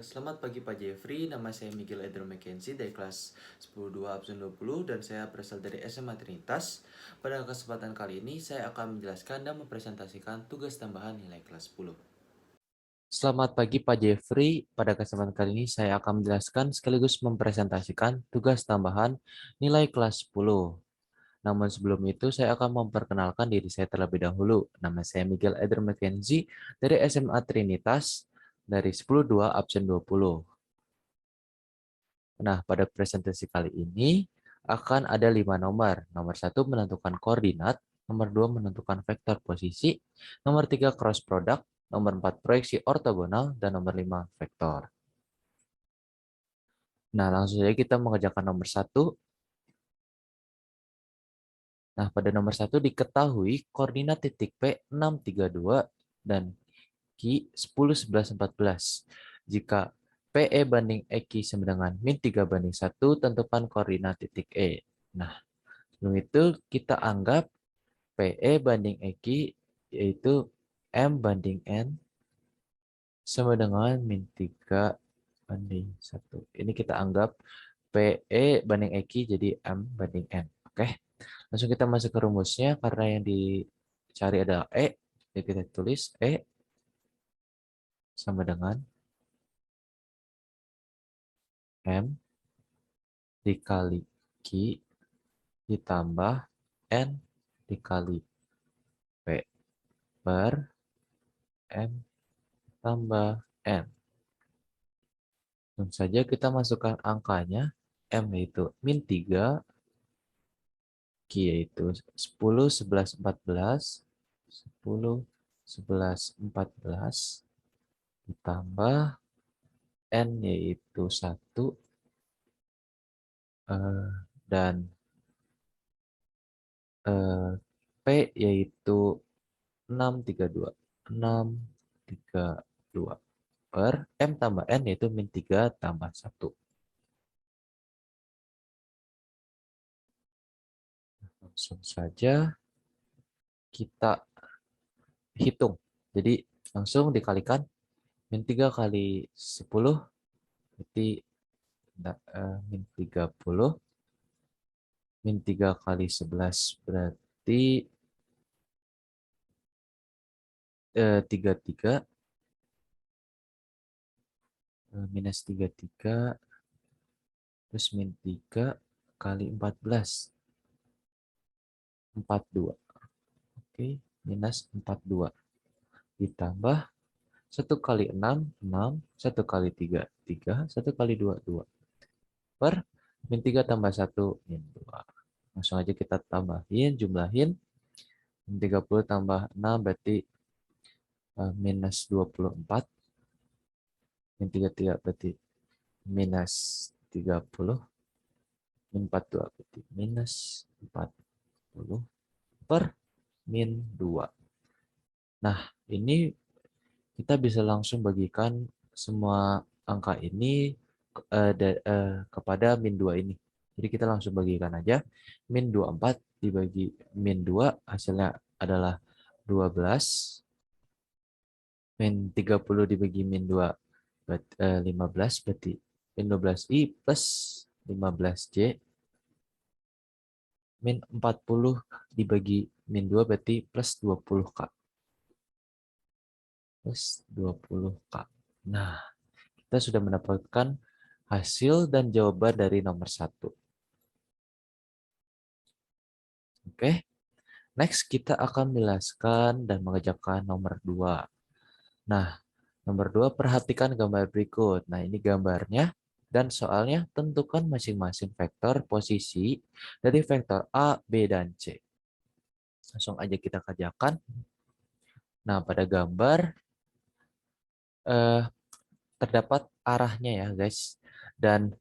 Selamat pagi Pak Jeffrey, nama saya Miguel Edro Mackenzie dari kelas 10-2 absen 20 dan saya berasal dari SMA Trinitas. Pada kesempatan kali ini saya akan menjelaskan dan mempresentasikan tugas tambahan nilai kelas 10. Selamat pagi Pak Jeffrey, pada kesempatan kali ini saya akan menjelaskan sekaligus mempresentasikan tugas tambahan nilai kelas 10. Namun sebelum itu saya akan memperkenalkan diri saya terlebih dahulu. Nama saya Miguel Edro Mackenzie dari SMA Trinitas dari 10-2 absen 20. Nah, pada presentasi kali ini akan ada 5 nomor. Nomor 1 menentukan koordinat, nomor 2 menentukan vektor posisi, nomor 3 cross product, nomor 4 proyeksi ortogonal, dan nomor 5 vektor. Nah, langsung saja kita mengerjakan nomor 1. Nah, pada nomor 1 diketahui koordinat titik P 632 dan Q 10, 11, 14. Jika PE banding EQ sama dengan min 3 banding 1, tentukan koordinat titik E. Nah, sebelum itu kita anggap PE banding EQ yaitu M banding N sama dengan min 3 banding 1. Ini kita anggap PE banding EQ jadi M banding N. Oke, langsung kita masuk ke rumusnya karena yang dicari adalah E. Jadi kita tulis E sama dengan M dikali Q ditambah N dikali P per M tambah N. Langsung saja kita masukkan angkanya. M yaitu min 3, Q yaitu 10, 11, 14, 10, 11, 14, ditambah N yaitu 1, dan P yaitu 632. 632 per M tambah N yaitu min 3 tambah 1. Langsung saja kita hitung. Jadi langsung dikalikan min 3 kali 10 berarti min 30. Min 3 kali 11 berarti 33. Minus 33 terus min 3 kali 14. 42. Oke, minus 42. Ditambah 1 kali 6, 6. 1 kali 3, 3. 1 kali 2, 2. Per min 3 tambah 1, min 2. Langsung aja kita tambahin, jumlahin. Min 30 tambah 6 berarti minus 24. Min 33 berarti minus 30. Min 42 berarti minus 40 per min 2. Nah, ini kita bisa langsung bagikan semua angka ini kepada min 2 ini. Jadi kita langsung bagikan aja. Min 24 dibagi min 2 hasilnya adalah 12. Min 30 dibagi min 2 15 berarti min 12i plus 15j. Min 40 dibagi min 2 berarti plus 20k. Plus 20k. Nah, kita sudah mendapatkan hasil dan jawaban dari nomor 1. Oke, next kita akan menjelaskan dan mengerjakan nomor 2. Nah, nomor 2 perhatikan gambar berikut. Nah, ini gambarnya dan soalnya tentukan masing-masing vektor posisi dari vektor A, B, dan C. Langsung aja kita kerjakan. Nah, pada gambar terdapat arahnya ya guys. Dan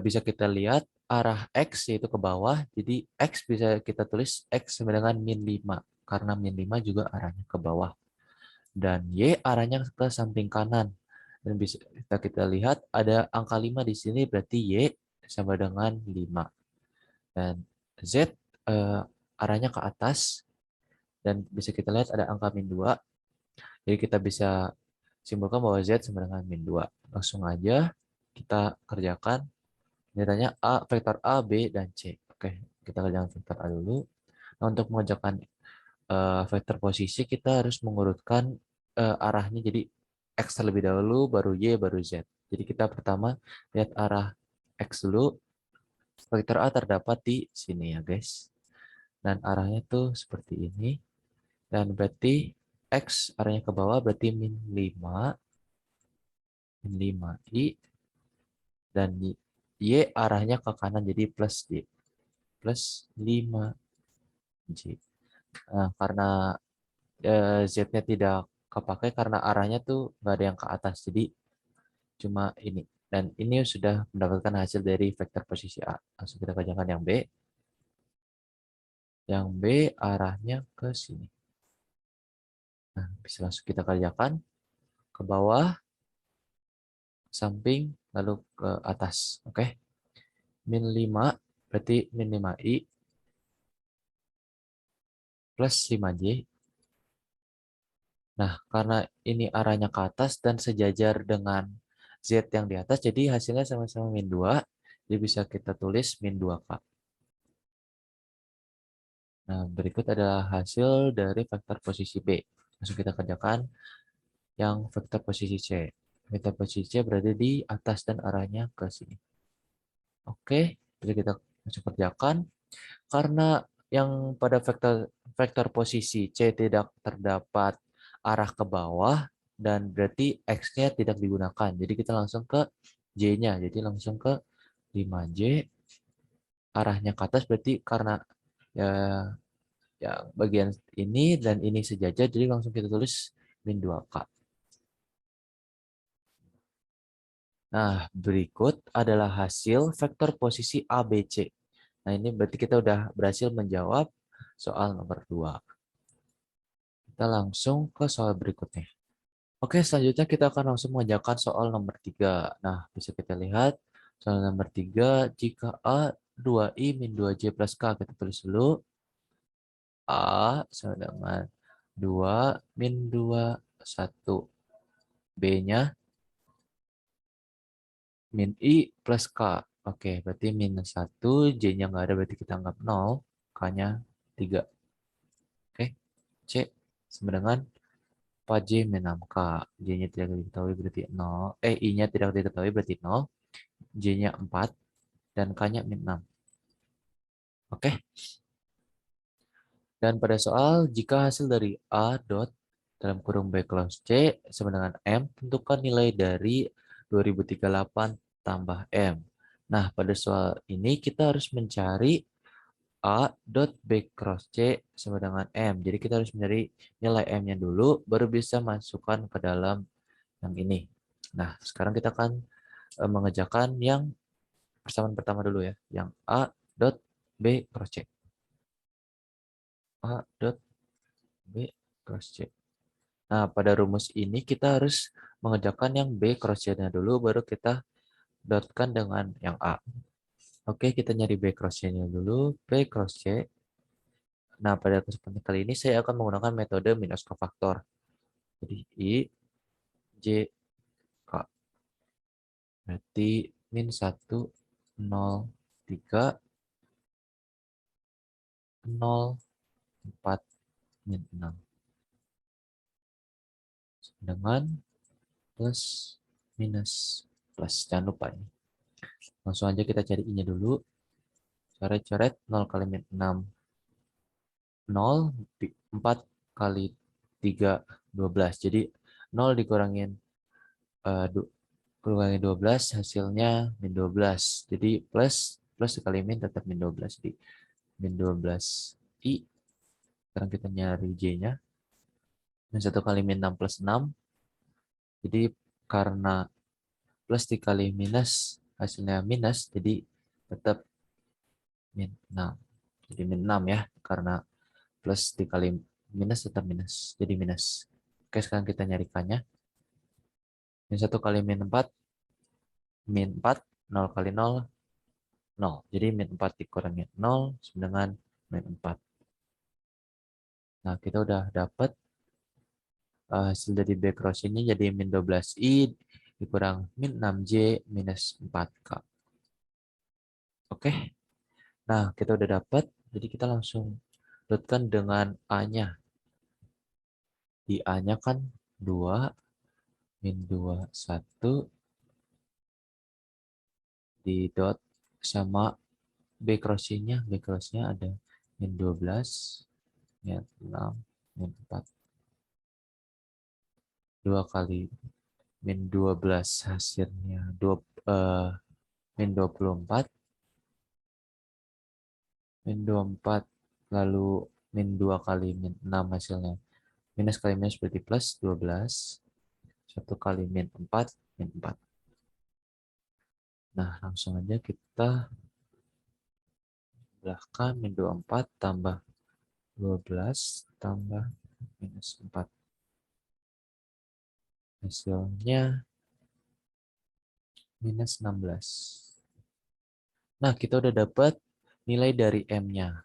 bisa kita lihat arah X yaitu ke bawah. Jadi X bisa kita tulis X sama dengan min 5. Karena min 5 juga arahnya ke bawah. Dan Y arahnya ke samping kanan. Dan bisa kita lihat ada angka 5 di sini berarti Y sama dengan 5. Dan Z arahnya ke atas. Dan bisa kita lihat ada angka min 2. Jadi kita bisa Simbolkan bahwa Z sama dengan min 2. Langsung aja kita kerjakan. Nilainya A, vektor A, B, dan C. Oke, kita kerjakan vektor A dulu. Nah, untuk mengerjakan vektor posisi, kita harus mengurutkan arahnya. Jadi X terlebih dahulu, baru Y, baru Z. Jadi kita pertama lihat arah X dulu. Vektor A terdapat di sini ya guys. Dan arahnya tuh seperti ini. Dan berarti X arahnya ke bawah berarti min 5. Min 5I. Dan Y arahnya ke kanan jadi plus Y. Plus 5J. Nah, karena Z-nya tidak kepakai karena arahnya tuh nggak ada yang ke atas. Jadi cuma ini. Dan ini sudah mendapatkan hasil dari vektor posisi A. Langsung kita kerjakan yang B. Yang B arahnya ke sini. Nah, bisa langsung kita kerjakan ke bawah, samping, lalu ke atas. Oke. Min 5 berarti min 5I plus 5J. Nah, karena ini arahnya ke atas dan sejajar dengan Z yang di atas, jadi hasilnya sama-sama min 2. Jadi bisa kita tulis min 2K. Nah, berikut adalah hasil dari vektor posisi B. Langsung kita kerjakan yang vektor posisi C. Vektor posisi C berada di atas dan arahnya ke sini. Oke, jadi kita langsung kerjakan. Karena yang pada vektor posisi C tidak terdapat arah ke bawah, dan berarti X-nya tidak digunakan. Jadi kita langsung ke J-nya. Jadi langsung ke 5J. Arahnya ke atas berarti karena ya, ya bagian ini dan ini sejajar, jadi langsung kita tulis min 2K. Nah, berikut adalah hasil vektor posisi ABC. Nah, ini berarti kita udah berhasil menjawab soal nomor 2. Kita langsung ke soal berikutnya. Oke, selanjutnya kita akan langsung mengerjakan soal nomor 3. Nah, bisa kita lihat soal nomor 3, jika A 2I min 2J plus K, kita tulis dulu. A sama dengan 2 min 2, 1. B-nya min I plus K. Oke, berarti minus 1, J-nya nggak ada, berarti kita anggap 0, K-nya 3. Oke, C sama dengan 4J min 6K. J-nya tidak diketahui berarti 0. I-nya tidak diketahui berarti 0. J-nya 4 dan K-nya min 6. Oke. Dan pada soal, jika hasil dari A dot dalam kurung B close C sama dengan M, tentukan nilai dari 2038 tambah M. Nah, pada soal ini kita harus mencari A dot B cross C sama dengan M. Jadi kita harus mencari nilai M-nya dulu, baru bisa masukkan ke dalam yang ini. Nah, sekarang kita akan mengerjakan yang persamaan pertama dulu ya, yang A dot B cross C. A dot B cross C. Nah, pada rumus ini kita harus mengerjakan yang B cross C-nya dulu, baru kita dotkan dengan yang A. Oke, kita nyari B cross C-nya dulu. B cross C. Nah, pada kesempatan kali ini saya akan menggunakan metode minus kofaktor. Jadi, I, J, K. Berarti min 1, 0, 3, 0, 4, min 6. Dengan plus, minus, plus. Jangan lupa ini. Langsung aja kita cari I-nya dulu. Coret-coret 0 kali min 6. 0, 4 kali 3, 12. Jadi 0 dikurangin kurangi 12, hasilnya min 12. Jadi plus dikali min tetap min 12. Jadi min 12 I. Sekarang kita nyari J-nya. Min 1 kali min 6 plus 6. Jadi karena plus dikali minus, hasilnya minus. Jadi tetap min 6. Jadi min 6 ya. Karena plus dikali minus tetap minus. Jadi minus. Oke, sekarang kita nyari K-nya. Min 1 kali min 4. Min 4. 0 kali 0. 0. Jadi min 4 dikurangi 0 sama dengan min 4. Nah, kita udah dapat hasil dari B cross ini jadi min 12I dikurang min 6J minus 4K. Oke, nah kita udah dapat, jadi kita langsung dotkan dengan A-nya. Di A-nya kan 2, min 2, 1, di dot sama B crossing-nya. B cross-nya ada min 12, min 6, min 4. 2 kali min 12 hasilnya min 24, min 24, lalu min 2 kali min 6 hasilnya. Minus kali minus berarti plus 12. 1 kali min 4, min 4. Nah, langsung aja kita belahkan min 24 tambah 12 tambah minus 4. Hasilnya minus 16. Nah, kita udah dapat nilai dari M-nya.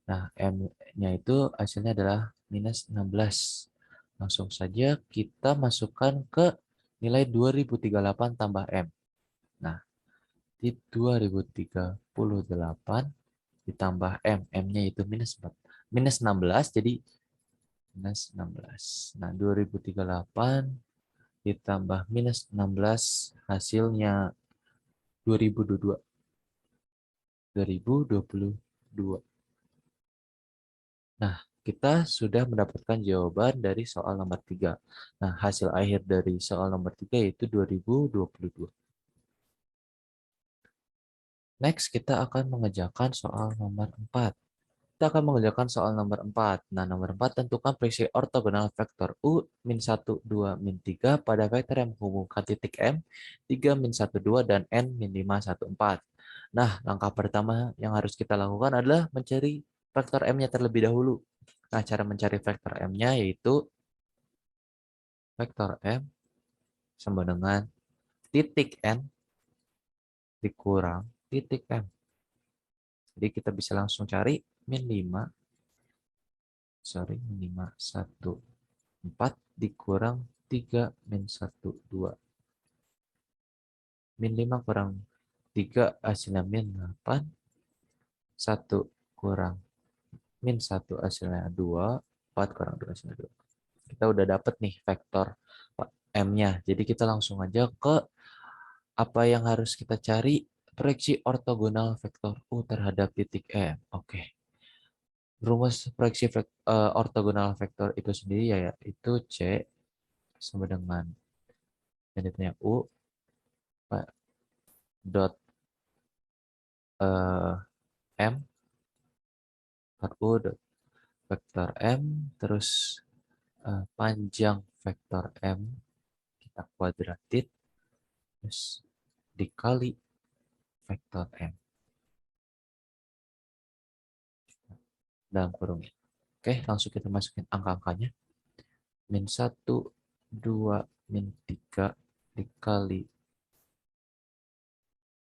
Nah, M-nya itu hasilnya adalah minus 16. Langsung saja kita masukkan ke nilai 2038 tambah M. Nah, di 2038 ditambah M. M-nya itu minus 4. Minus 16, jadi minus 16. Nah, 2038 ditambah minus 16 hasilnya 2022. 2022. Nah, kita sudah mendapatkan jawaban dari soal nomor 3. Nah, hasil akhir dari soal nomor 3 yaitu 2022. Next, kita akan mengerjakan soal nomor 4. Kita akan mengerjakan soal nomor 4. Nah, nomor 4 tentukan prediksi ortogonal vektor U min 1, 2, min 3 pada vektor yang menghubungkan titik M, 3, min 1, 2, dan N, min 5, 1, 4. Nah, langkah pertama yang harus kita lakukan adalah mencari vektor M-nya terlebih dahulu. Nah, cara mencari vektor M-nya yaitu vektor M sama dengan titik N dikurang titik M. Jadi kita bisa langsung cari min 5, min 5, 1, 4 dikurang 3 min 1, 2. Min 5 kurang 3 hasilnya min 8. 1 kurang min 1 hasilnya 2. 4 kurang 2 hasilnya 2. Kita udah dapet nih vektor M-nya. Jadi kita langsung aja ke apa yang harus kita cari. Proyeksi ortogonal vektor U terhadap titik M. Oke. Rumus proyeksi ortogonal vektor itu sendiri ya, itu C sama dengan yang U dot M U dot vektor M terus panjang vektor M kita kuadratin terus dikali vektor M dalam kurung ini. Oke, langsung kita masukin angka-angkanya. Min 1, 2, min 3 dikali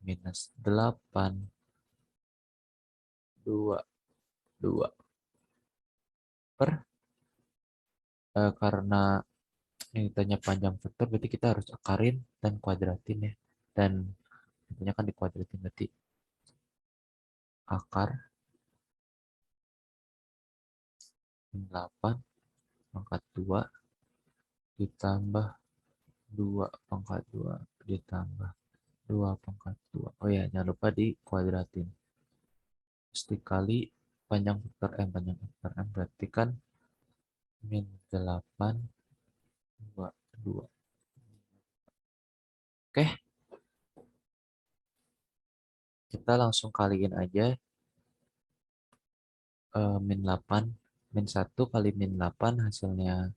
minus 8, 2, 2. Karena ini tanya panjang vektor, berarti kita harus akarin dan kuadratin ya. Dan tentunya kan dikuadratin berarti akar 8 pangkat 2 ditambah 2 pangkat 2 ditambah 2 pangkat 2. Oh ya, jangan lupa dikuadratin. Terus dikali panjang vektor M. Panjang vektor M berarti kan min 8, 2, 2. Oke, kita langsung kaliin aja min 8. Min 1 kali min 8 hasilnya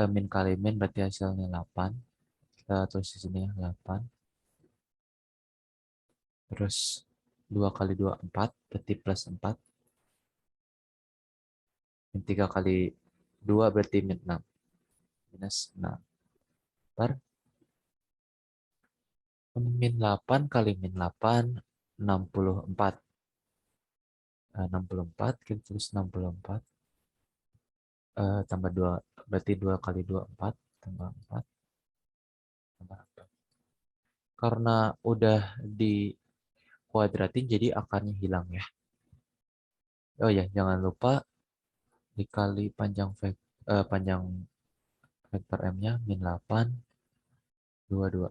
min kali min berarti hasilnya 8. Kita tulis di sini ya, 8. Terus 2 kali 2, 4. Berarti plus 4. Min 3 kali 2 berarti min 6. Minus 6. Per min 8 kali min 8, 64. 64, kita tulis 64. tambah 2, berarti 2 kali 2, 4, tambah 4, tambah 4. Karena udah di kuadratin, jadi akarnya hilang ya. Oh ya, jangan lupa dikali panjang vektor M-nya min 8, 22.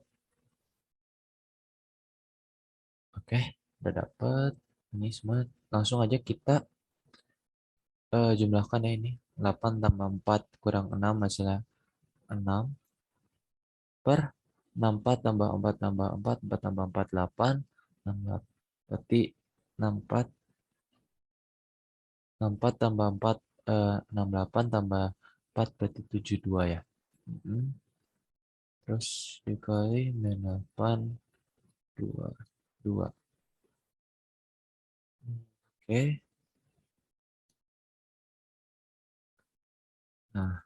Oke, udah dapet. Ini semua langsung aja kita jumlahkan ya ini. 8 tambah 4 kurang 6 hasilnya 6 per 64 tambah 4 tambah 4, 4 tambah 4, 8. 68. Berarti 64, 64 tambah 4, 68 tambah 4 berarti 72 ya. Terus dikali min 8, 2, 2. Oke. Nah,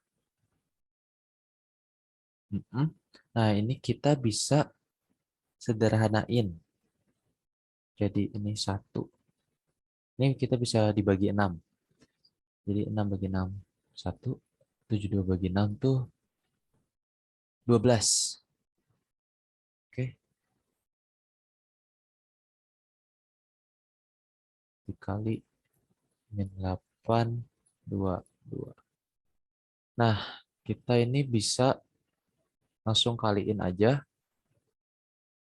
nah ini kita bisa sederhanain. Jadi ini 1. Ini kita bisa dibagi 6. Jadi 6 bagi 6. 1. 72 bagi 6 tuh 12. Oke. Dikali min 8, 2, 2. Nah, kita ini bisa langsung kaliin aja.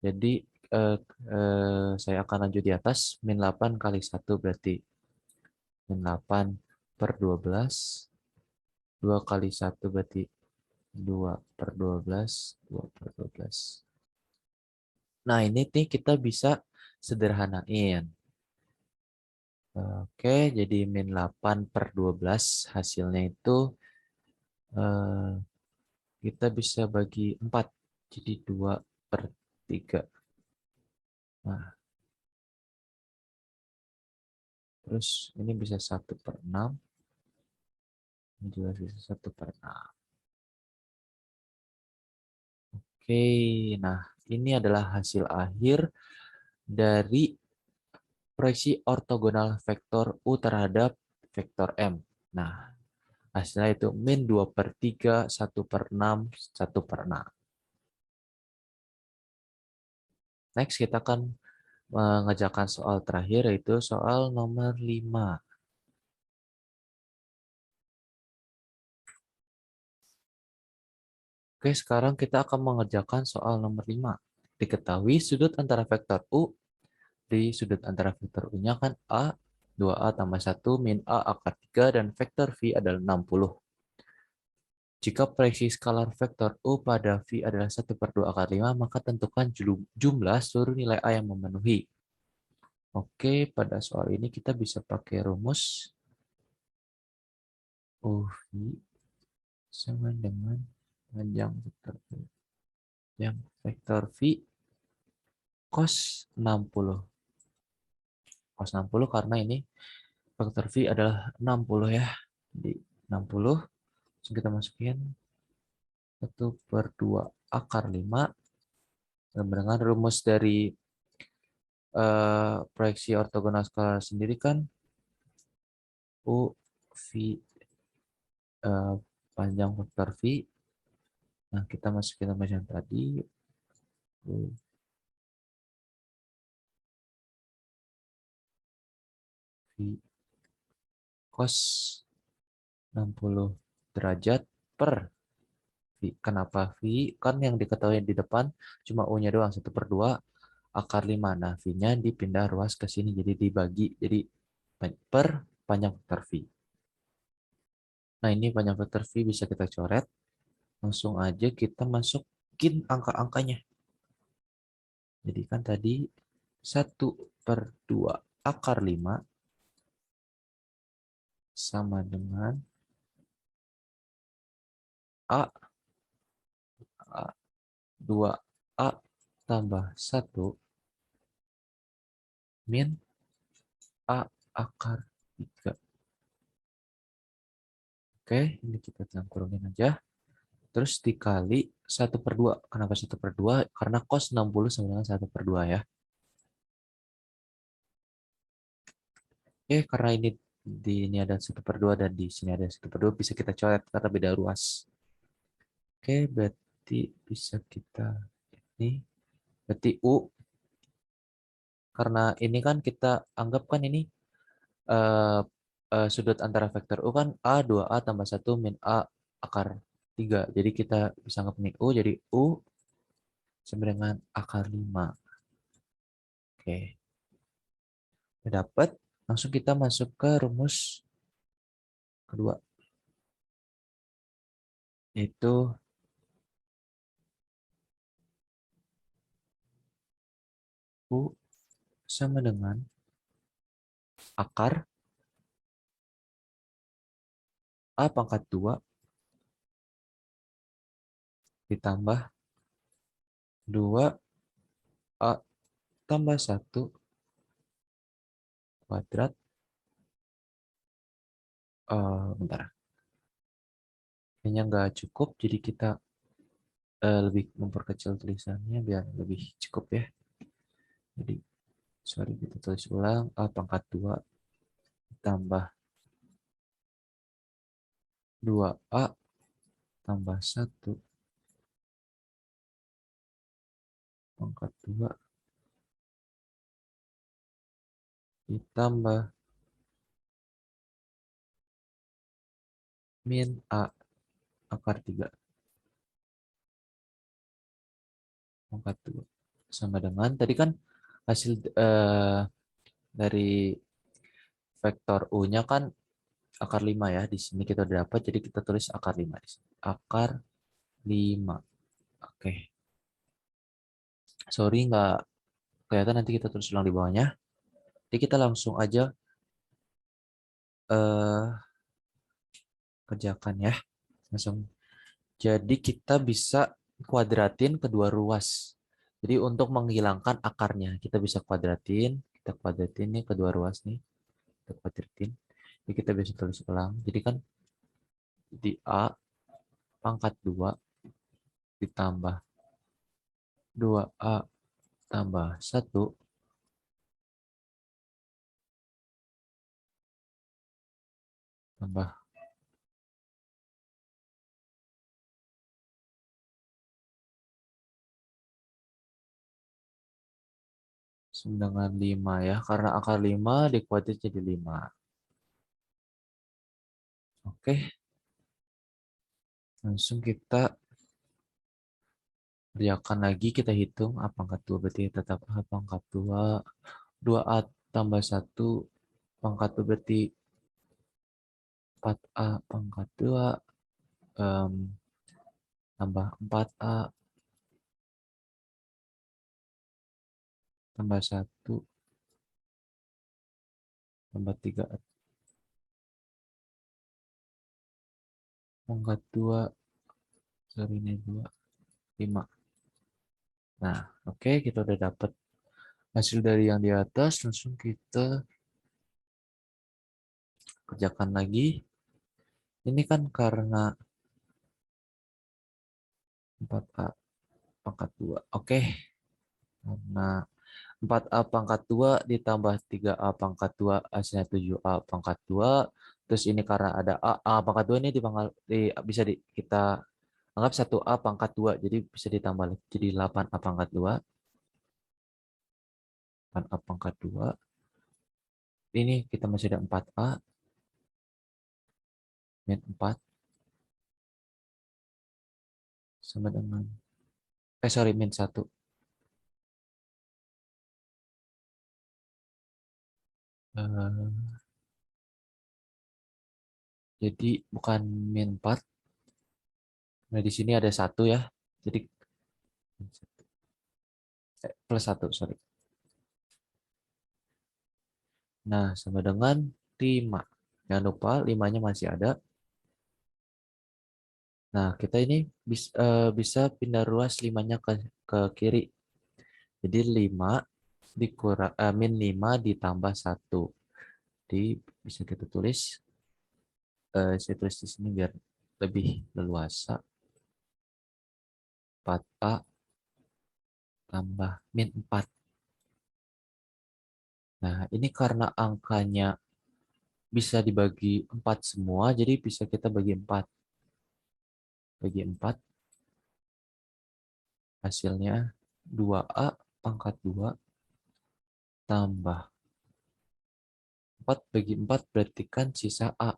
Jadi eh, saya akan lanjut di atas. Min 8 kali 1 berarti min 8 per 12. 2 kali 1 berarti 2 per 12. 2 per 12. Nah, ini nih kita bisa sederhanain. Oke, jadi min 8 per 12 hasilnya itu kita bisa bagi 4. Jadi 2 per 3. Nah, terus ini bisa 1 per 6. Ini juga bisa 1 per 6. Oke, nah ini adalah hasil akhir dari proyeksi ortogonal vektor U terhadap vektor M. Nah, hasilnya itu min 2 per 3, 1 per 6, 1 per 6. Next, kita akan mengerjakan soal terakhir, yaitu soal nomor 5. Oke, sekarang kita akan mengerjakan soal nomor 5. Diketahui sudut antara vektor U di sudut antara vektor U-nya kan A, 2A tambah 1 min A akar 3 dan vektor V adalah 60. Jika proyeksi skalar vektor U pada V adalah 1 per 2 akar 5, maka tentukan jumlah seluruh nilai A yang memenuhi. Oke, pada soal ini kita bisa pakai rumus UV sama dengan panjang vektor V. Yang vektor V cos 60. Cos 60 karena ini vektor V adalah 60 ya. Jadi 60. Terus kita masukin 1 per 2 akar 5. Dengan rumus dari proyeksi ortogonal skalar sendiri kan U V panjang vektor V. Nah, kita masukin nama yang tadi U V cos 60 derajat per V. Kenapa V? Kan yang diketahui di depan cuma U-nya doang 1 per 2 akar 5. Nah, V-nya dipindah ruas ke sini jadi dibagi jadi per panjang vektor V. Nah, ini panjang vektor V bisa kita coret. Langsung aja kita masukin angka-angkanya. Jadi kan tadi 1 per 2 akar 5 sama dengan A, 2A tambah 1 min A akar 3. Oke, ini kita campurkan aja. Terus dikali 1 per 2. Kenapa 1 per 2? Karena cos 60 sama dengan 1 per 2 ya. Oke, karena ini di ini ada 1/2 dan di sini ada 1/2 bisa kita coret karena beda ruas. Oke, berarti bisa kita ini berarti U karena ini kan kita anggap kan ini eh, sudut antara vektor U kan A 2A tambah 1 min A akar 3. Jadi kita bisa anggap ini U jadi U sama dengan akar 5. Oke, udah dapat. Langsung kita masuk ke rumus kedua. Yaitu U sama dengan akar A pangkat 2 ditambah 2A tambah 1 kuadrat. Bentar. Kayaknya nggak cukup, jadi kita lebih memperkecil tulisannya biar lebih cukup ya. Jadi, sorry, kita tulis ulang. A pangkat 2 tambah 2A tambah 1 pangkat 2 ditambah min A akar 3 pangkat 2 sama dengan tadi kan hasil dari vektor U-nya kan akar 5 ya. Di sini kita udah dapat, jadi kita tulis akar 5 di sini. Akar 5. Oke. Sorry nggak kelihatan, nanti kita tulis ulang di bawahnya. Jadi kita langsung aja eh, kerjakan ya. Langsung. Jadi kita bisa kuadratin kedua ruas. Jadi untuk menghilangkan akarnya, kita bisa kuadratin. Kita kuadratin nih kedua ruas nih. Kita kuadratin. Jadi kita bisa tulis ulang. Jadi kan di A pangkat 2 ditambah 2A tambah 1 tambah dengan 5 ya. Karena akar 5 dikuadrat jadi 5. Oke. Langsung kita kerjakan lagi, kita hitung A pangkat 2 berarti tetap A pangkat 2. 2A tambah 1 pangkat 2 berarti 4A pangkat 2 tambah 4A tambah 1 tambah 3A pangkat 2, sorry ini 2, 5. Nah, oke, kita udah dapat hasil dari yang di atas. Langsung kita kerjakan lagi. Ini kan karena 4A pangkat 2. Oke, karena 4A pangkat 2 ditambah 3A pangkat 2 hasilnya 7A pangkat 2. Terus ini karena ada A pangkat 2 ini bisa kita anggap 1A pangkat 2. Jadi bisa ditambah jadi 8A pangkat 2. 8A pangkat 2. Ini kita masih ada 4A min 4 sama dengan sorry min 1. Jadi bukan min 4. Nah, di sini ada 1 ya. Jadi plus 1, sorry. Nah, sama dengan 5. Jangan lupa 5-nya masih ada. Nah, kita ini bisa pindah ruas 5-nya ke kiri. Jadi 5 min 5 ditambah 1. Jadi bisa kita tulis, saya tulis di sini biar lebih leluasa. 4A tambah min 4. Nah, ini karena angkanya bisa dibagi 4 semua, jadi bisa kita bagi 4. Bagi 4, hasilnya 2A pangkat 2 tambah 4 bagi 4 berarti kan sisa A.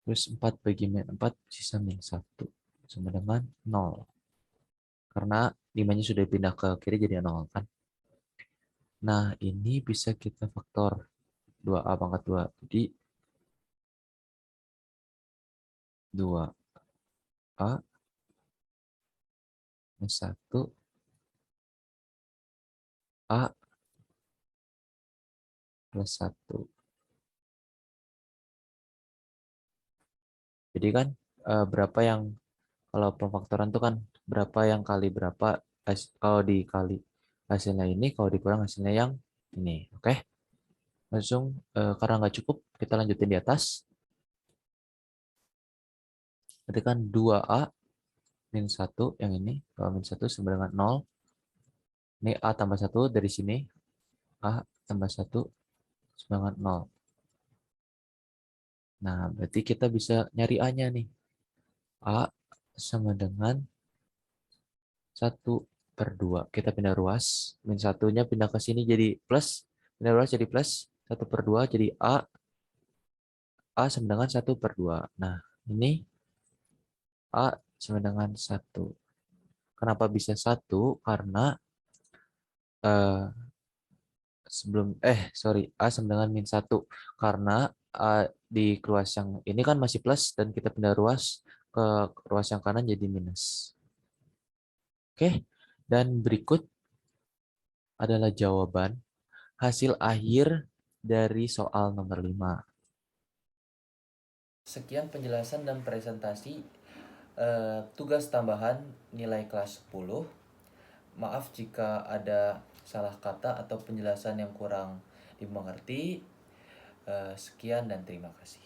Terus 4 bagi min 4 sisa min 1. Sama dengan 0. Karena 5-nya sudah pindah ke kiri jadi 0 kan. Nah ini bisa kita faktor 2A pangkat 2. Jadi 2A minus 1 A plus 1. Jadi kan berapa yang, kalau pemfaktoran itu kan berapa yang kali berapa, kalau dikali hasilnya ini, kalau dikurang hasilnya yang ini. Oke, langsung karena nggak cukup, kita lanjutin di atas. Berarti kan 2A min 1 yang ini, kalau min 1 sama dengan 0. Ini A tambah 1 dari sini, A tambah 1 sama dengan 0. Nah, berarti kita bisa nyari A-nya nih. A sama dengan 1/2. Kita pindah ruas. Min 1-nya pindah ke sini jadi plus. Pindah ruas jadi plus. 1/2 jadi A. A sama dengan 1/2. Nah, ini A sama dengan 1. Kenapa bisa 1? Karena eh, A sama dengan min 1. Karena di ruas yang ini kan masih plus dan kita pindah ruas ke ruas yang kanan jadi minus. Oke, dan berikut adalah jawaban hasil akhir dari soal nomor 5. Sekian penjelasan dan presentasi tugas tambahan nilai kelas 10. Maaf jika ada salah kata atau penjelasan yang kurang dimengerti. Sekian dan terima kasih.